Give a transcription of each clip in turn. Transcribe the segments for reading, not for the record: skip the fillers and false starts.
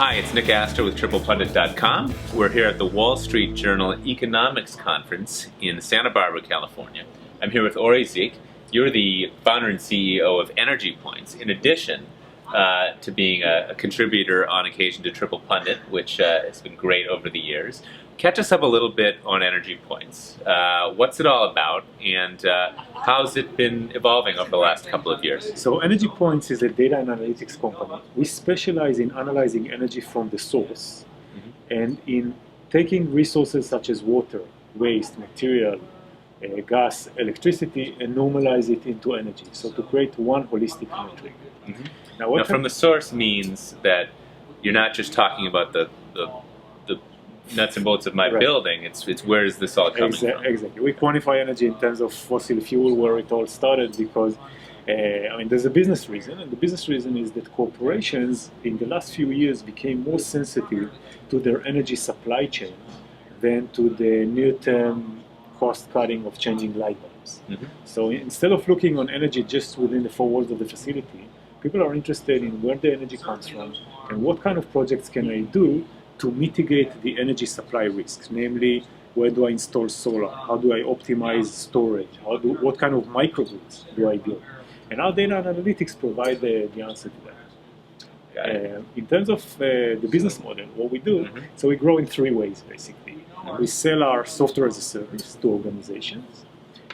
Hi, it's Nick Astor with TriplePundit.com. We're here at the Wall Street Journal Economics Conference in Santa Barbara, California. I'm here with Ory Zik. You're the founder and CEO of Energy Points, in addition to being a contributor on occasion to Triple Pundit, which has been great over the years. Catch us up a little bit on Energy Points. What's it all about, and how's it been evolving over the last couple of years? So Energy Points is a data and analytics company. We specialize in analyzing energy from the source and in taking resources such as water, waste, material, gas, electricity, and normalize it into energy. So to create one holistic metric. Now, from the source means that you're not just talking about the nuts and bolts of my building. It's where is this all coming from? Exactly. We quantify energy in terms of fossil fuel, where it all started, because there's a business reason, and the business reason is that corporations in the last few years became more sensitive to their energy supply chain than to the near-term cost cutting of changing light bulbs. So instead of looking on energy just within the four walls of the facility, people are interested in where the energy comes from and what kind of projects can I do to mitigate the energy supply risks, namely, where do I install solar? How do I optimize storage? What kind of microgrids do I build? And our data analytics provide the answer to that. In terms of the business model, what we do, so we grow in three ways, basically. We sell our software as a service to organizations.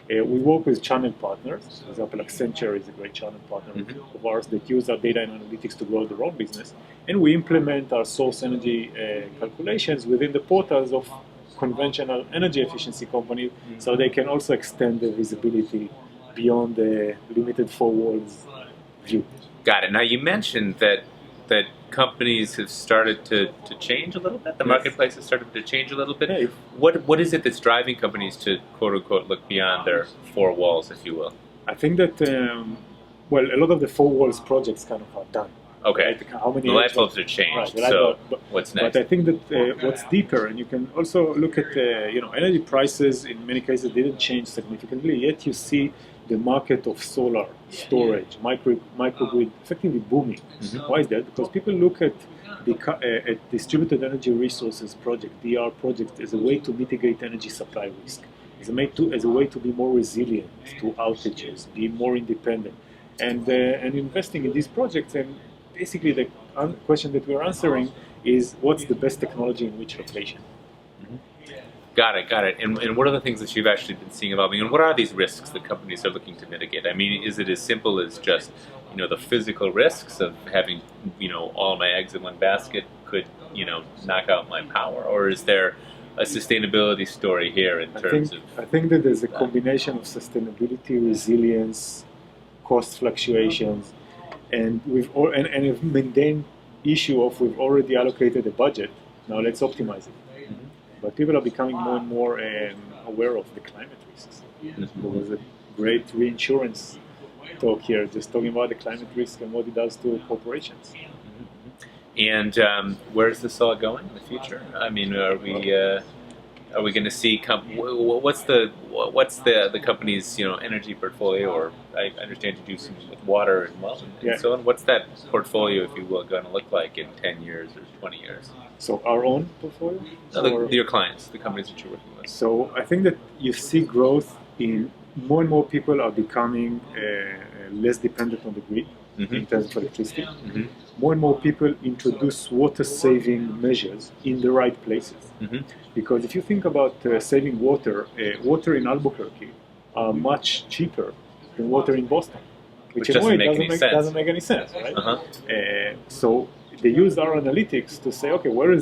We work with channel partners. For example, Accenture is a great channel partner of ours that use our data and analytics to grow their own business. And we implement our source energy calculations within the portals of conventional energy efficiency companies, so they can also extend the visibility beyond the limited four walls view. Got it. Now, you mentioned that companies have started to change a little bit. The marketplace has started to change a little bit. Yeah. What is it that's driving companies to, quote unquote, look beyond their four walls, if you will? I think that, a lot of the four walls projects kind of are done. Okay. Right? How many the light bulbs are changed, so what's next? But I think that what's deeper, and you can also look at, energy prices in many cases didn't change significantly, yet you see the market of solar, storage, microgrid effectively booming. Why is that? Because people look at distributed energy resources project, DR project, as a way to mitigate energy supply risk, as a way to be more resilient to outages, be more independent, and investing in these projects. And basically the question that we're answering is, what's the best technology in which location? Got it. And what are the things that you've actually been seeing evolving? And what are these risks that companies are looking to mitigate? I mean, is it as simple as just, the physical risks of having, all my eggs in one basket could, knock out my power? Or is there a sustainability story here in terms of... I think that there's a combination of sustainability, resilience, cost fluctuations, and a mundane issue of we've already allocated a budget, now let's optimize it. But people are becoming more and more aware of the climate risks. There was a great reinsurance talk here, just talking about the climate risk and what it does to corporations. And where's this all going in the future? I mean, are we going to see what's the company's energy portfolio? Or I understand you do some with water and so on. What's that portfolio, if you will, going to look like in 10 years or 20 years? So our own portfolio? Your clients, the companies that you're working with. So I think that you see growth in more and more people are becoming less dependent on the grid in terms of electricity. More and more people introduce water-saving measures in the right places. Because if you think about saving water, water in Albuquerque are much cheaper than water in Boston. Which in a way doesn't make any sense, right? So they use our analytics to say, okay, where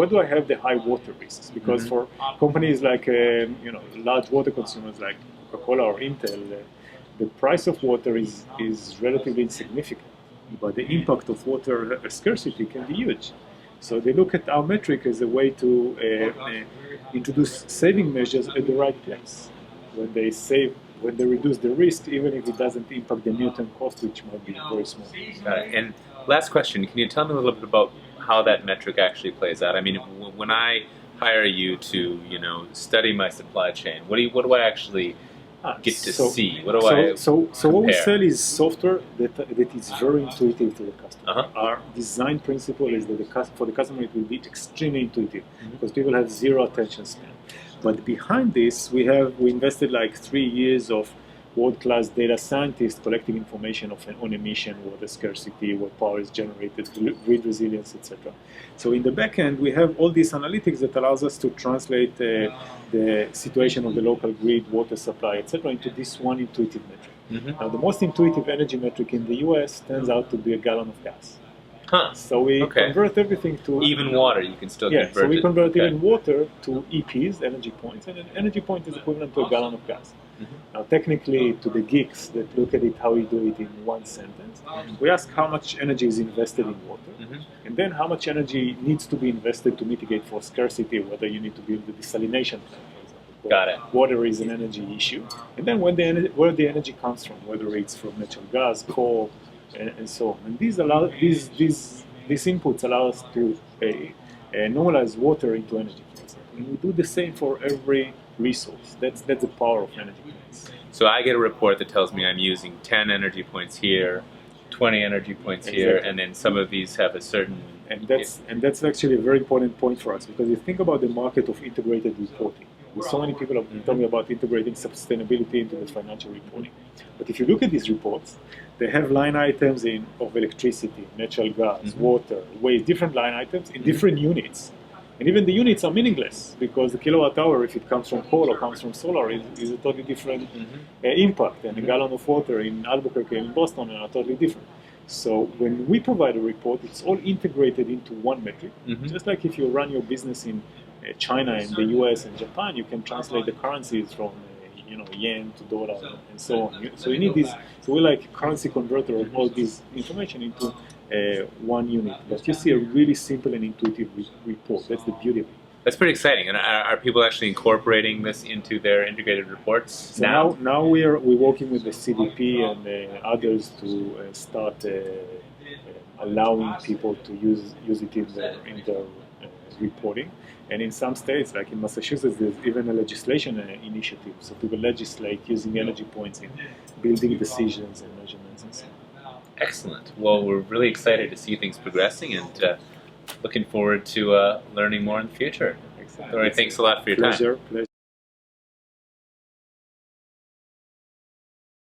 do I have the high water risks? Because for companies like large water consumers like Coca-Cola or Intel, the price of water is relatively insignificant, but the impact of water scarcity can be huge. So they look at our metric as a way to introduce saving measures at the right place. When they reduce the risk, even if it doesn't impact the near-term cost, which might be very small. And last question, can you tell me a little bit about how that metric actually plays out? I mean, when I hire you to, study my supply chain, what do I actually get to so, see? What do so, I so what we compare? sell is software that is very intuitive to the customer. Uh-huh. Our design principle is that for the customer it will be extremely intuitive Mm-hmm. because people have zero attention span. But behind this, we invested like 3 years of world-class data scientists collecting information on emission, water scarcity, what power is generated, grid resilience, etc. So in the back end, we have all these analytics that allows us to translate the situation of the local grid, water supply, etc., into this one intuitive metric. Mm-hmm. Now, the most intuitive energy metric in the US turns out to be a gallon of gas. Huh. So we Okay. convert everything to Even water, you can still yeah. convert So we it. convert Okay. even water to EPs, energy points, and an energy point is equivalent to a gallon of gas. Mm-hmm. Now, technically, to the geeks that look at it, how we do it in one sentence, we ask how much energy is invested in water, Mm-hmm. and then how much energy needs to be invested to mitigate for scarcity, whether you need to build a desalination plant, for example. Got it. Water is an energy issue, and then where the energy comes from, whether it's from natural gas, coal, and so on. And these inputs allow us to normalize water into energy, for example. And we do the same for every resource. That's the power of energy points. So I get a report that tells me I'm using 10 energy points here, 20 energy points here, Exactly. and then some of these have a certain... And that's actually a very important point for us because you think about the market of integrated reporting. There's so many people have been talking about integrating sustainability into the financial reporting. But if you look at these reports, they have line items of electricity, natural gas, water, waste, different line items in different units. And even the units are meaningless because the kilowatt hour, if it comes from coal or comes from solar, is a totally different impact. And a gallon of water in Albuquerque and in Boston are totally different. So when we provide a report, it's all integrated into one metric. Just like if you run your business in China and the US and Japan, you can translate the currencies from yen to dollar and so on. So you need this. So we're like a currency converter of all this information into one unit. But you see a really simple and intuitive report. That's the beauty of it. That's pretty exciting. And are people actually incorporating this into their integrated reports So now we're working with the CDP and others to start allowing people to use it in their reporting. And in some states, like in Massachusetts, there's even a legislation initiative. So people legislate using energy points in building decisions and measurements and so on. Excellent. Well, we're really excited to see things progressing and looking forward to learning more in the future. Excellent. All right, thanks a lot for your time. Pleasure.